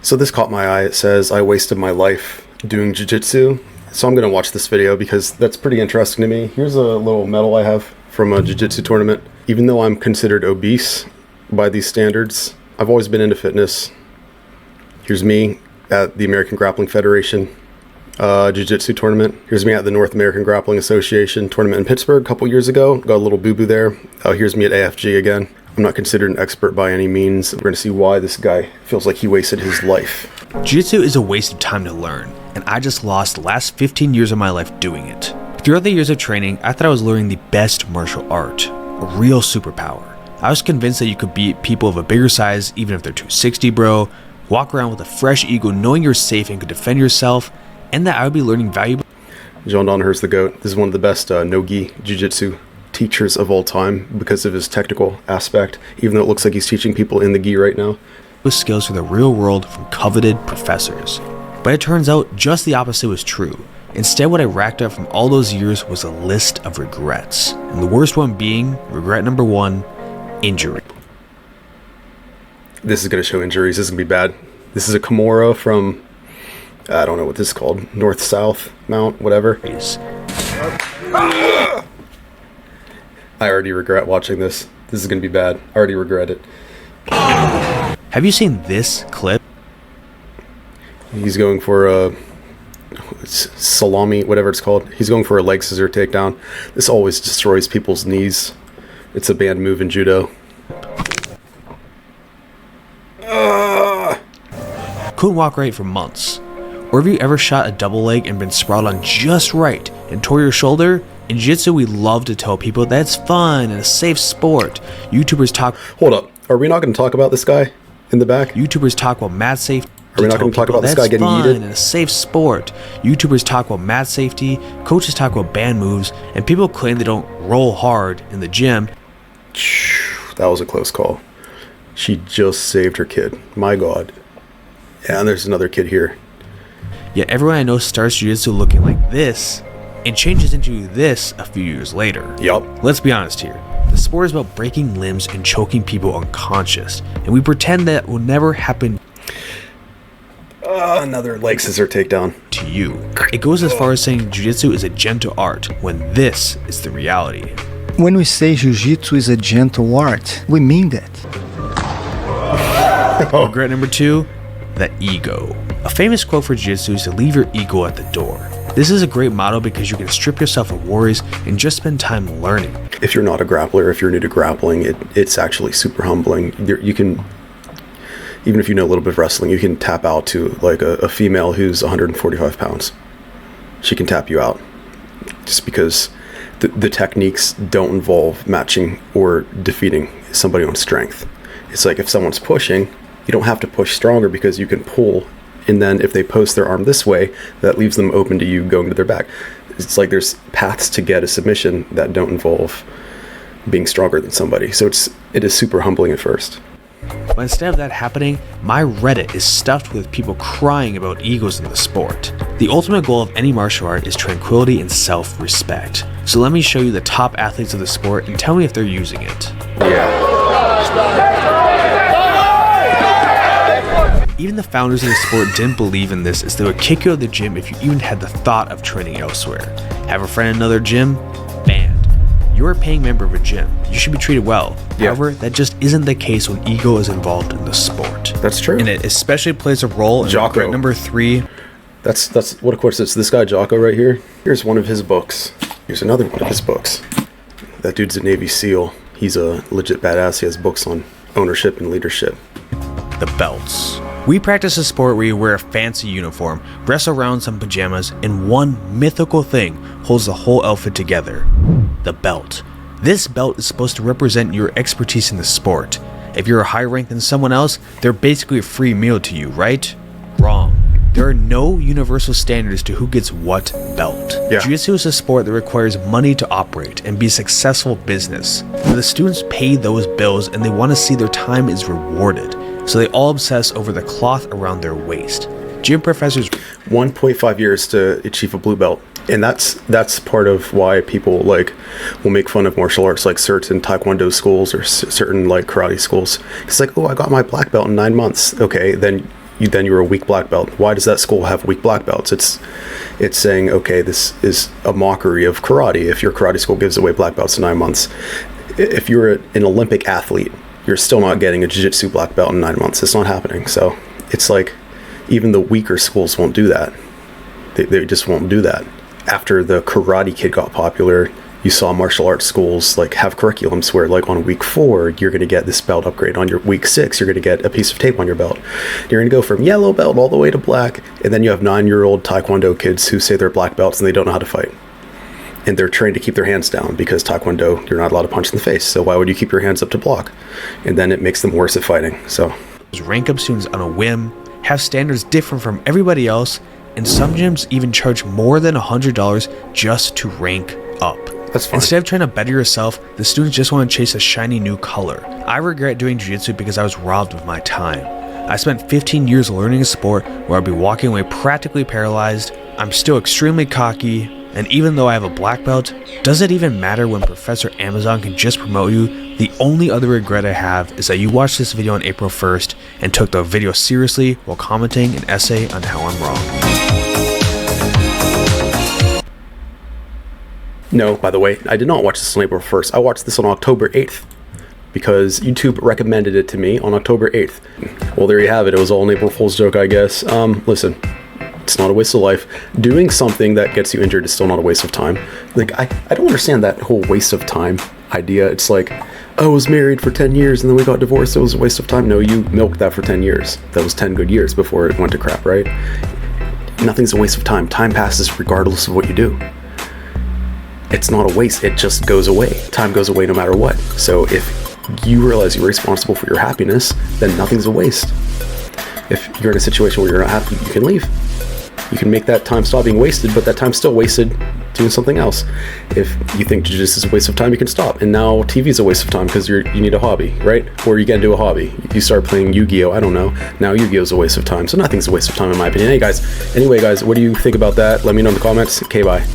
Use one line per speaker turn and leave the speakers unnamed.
So this caught my eye. It says, I wasted my life doing Jiu Jitsu. So I'm going to watch this video because that's pretty interesting to me. Here's a little medal I have from a Jiu Jitsu tournament. Even though I'm considered obese by these standards, I've always been into fitness. Here's me at the American Grappling Federation Jiu Jitsu tournament. Here's me at the North American Grappling Association tournament in Pittsburgh a couple years ago. Got a little boo-boo there. Here's me at AFG again. I'm not considered an expert by any means. We're going to see why this guy feels like he wasted his life.
Jiu-Jitsu is a waste of time to learn, and I just lost the last 15 years of my life doing it. Throughout the years of training, I thought I was learning the best martial art, a real superpower. I was convinced that you could beat people of a bigger size even if they're 260, bro, walk around with a fresh ego knowing you're safe and could defend yourself, and that I would be learning valuable.
John Danaher's the GOAT. This is one of the best no-gi jiu-jitsu teachers of all time because of his technical aspect, even though it looks like he's teaching people in the gi right now.
With skills for the real world from coveted professors. But it turns out just the opposite was true. Instead, what I racked up from all those years was a list of regrets. And the worst one being, regret number 1, injury.
This is going to show injuries. This is going to be bad. This is a Kimura from, I don't know what this is called, North-South Mount, whatever. I already regret watching this. This is going to be bad. I already regret it.
Have you seen this clip?
He's going for a salami, whatever it's called. He's going for a leg scissor takedown. This always destroys people's knees. It's a banned move in judo.
Couldn't walk right for months. Or have you ever shot a double leg and been sprawled on just right and tore your shoulder? In Jiu-Jitsu, we love to tell people that it's fun and a safe sport. YouTubers talk...
Hold up. Are we not going to talk about this guy in the back?
YouTubers talk about mat safety.
Are we not going to talk about this guy getting yeeted?
And a safe sport. YouTubers talk about mat safety. Coaches talk about band moves. And people claim they don't roll hard in the gym.
That was a close call. She just saved her kid. My God. Yeah, and there's another kid here.
Yet everyone I know starts Jiu-Jitsu looking like this and changes into this a few years later.
Yup.
Let's be honest here. The sport is about breaking limbs and choking people unconscious, and we pretend that will never happen
another leg scissor takedown
to you. It goes as far as saying Jiu-Jitsu is a gentle art when this is the reality.
When we say Jiu-Jitsu is a gentle art, we mean that.
Regret number 2, the ego. A famous quote for Jiu-Jitsu is to leave your ego at the door. This is a great motto because you can strip yourself of worries and just spend time learning.
If you're not a grappler, if you're new to grappling, it's actually super humbling. You can, even if you know a little bit of wrestling, you can tap out to like a female who's 145 pounds. She can tap you out just because the techniques don't involve matching or defeating somebody on strength. It's like if someone's pushing, you don't have to push stronger because you can pull. And then if they post their arm this way, that leaves them open to you going to their back. It's like there's paths to get a submission that don't involve being stronger than somebody. So it is super humbling at first.
But instead of that happening, my Reddit is stuffed with people crying about egos in the sport. The ultimate goal of any martial art is tranquility and self-respect. So let me show you the top athletes of the sport and tell me if they're using it.
Yeah.
Even the founders of the sport didn't believe in this, as they would kick you out of the gym if you even had the thought of training elsewhere. Have a friend in another gym? Banned. You're a paying member of a gym. You should be treated well.
Yeah.
However, that just isn't the case when ego is involved in the sport.
That's true.
And it especially plays a role in regret number 3.
That's what, of course, it's this guy Jocko right here. Here's one of his books. Here's another one of his books. That dude's a Navy SEAL. He's a legit badass. He has books on ownership and leadership.
The belts. We practice a sport where you wear a fancy uniform, wrestle around some pajamas, and one mythical thing holds the whole outfit together. The belt. This belt is supposed to represent your expertise in the sport. If you're a higher rank than someone else, they're basically a free meal to you, right? Wrong. There are no universal standards to who gets what belt.
Yeah.
Jiu-Jitsu is a sport that requires money to operate and be a successful business. The students pay those bills and they want to see their time is rewarded. So they all obsess over the cloth around their waist. Gym professors
1.5 years to achieve a blue belt. And that's part of why people like will make fun of martial arts, like certain taekwondo schools or certain like karate schools. It's like, oh, I got my black belt in 9 months. Okay, then then you're a weak black belt. Why does that school have weak black belts? It's saying, okay, this is a mockery of karate. If your karate school gives away black belts in 9 months, if you're an Olympic athlete, you're still not getting a jiu-jitsu black belt in 9 months. It's not happening. So it's like, even the weaker schools won't do that. They just won't do that. After the Karate Kid got popular, you saw martial arts schools like have curriculums where, like, on week 4 you're going to get this belt upgrade. On your week 6 you're going to get a piece of tape on your belt. You're going to go from yellow belt all the way to black, and then you have 9-year-old taekwondo kids who say they're black belts and they don't know how to fight, and they're trained to keep their hands down because taekwondo, you're not allowed to punch in the face, so why would you keep your hands up to block? And then it makes them worse at fighting. So
rank up students on a whim, have standards different from everybody else, and some gyms even charge more than $100 just to rank up.
That's fine.
Instead of trying to better yourself, the students just want to chase a shiny new color. I regret doing jiu-jitsu because I was robbed of my time. I spent 15 years learning a sport where I'd be walking away practically paralyzed. I'm still extremely cocky, and even though I have a black belt, does it even matter when Professor Amazon can just promote you? The only other regret I have is that you watched this video on April 1st and took the video seriously while commenting an essay on how I'm wrong.
No, by the way, I did not watch this on April 1st. I watched this on October 8th because YouTube recommended it to me on October 8th. Well, there you have it. It was all an April Fool's joke, I guess. Listen, it's not a waste of life. Doing something that gets you injured is still not a waste of time. Like, I don't understand that whole waste of time idea. It's like, I was married for 10 years and then we got divorced. It was a waste of time. No, you milked that for 10 years. That was 10 good years before it went to crap, right? Nothing's a waste of time. Time passes regardless of what you do. It's not a waste, it just goes away. Time goes away no matter what. So if you realize you're responsible for your happiness, then nothing's a waste. If you're in a situation where you're not happy, you can leave. You can make that time stop being wasted, but that time's still wasted doing something else. If you think jiu-jitsu is a waste of time, you can stop. And now TV is a waste of time because you need a hobby, right? Or you get into a hobby. You start playing Yu-Gi-Oh, I don't know. Now Yu-Gi-Oh is a waste of time. So nothing's a waste of time in my opinion. Anyway guys, what do you think about that? Let me know in the comments. Okay, bye.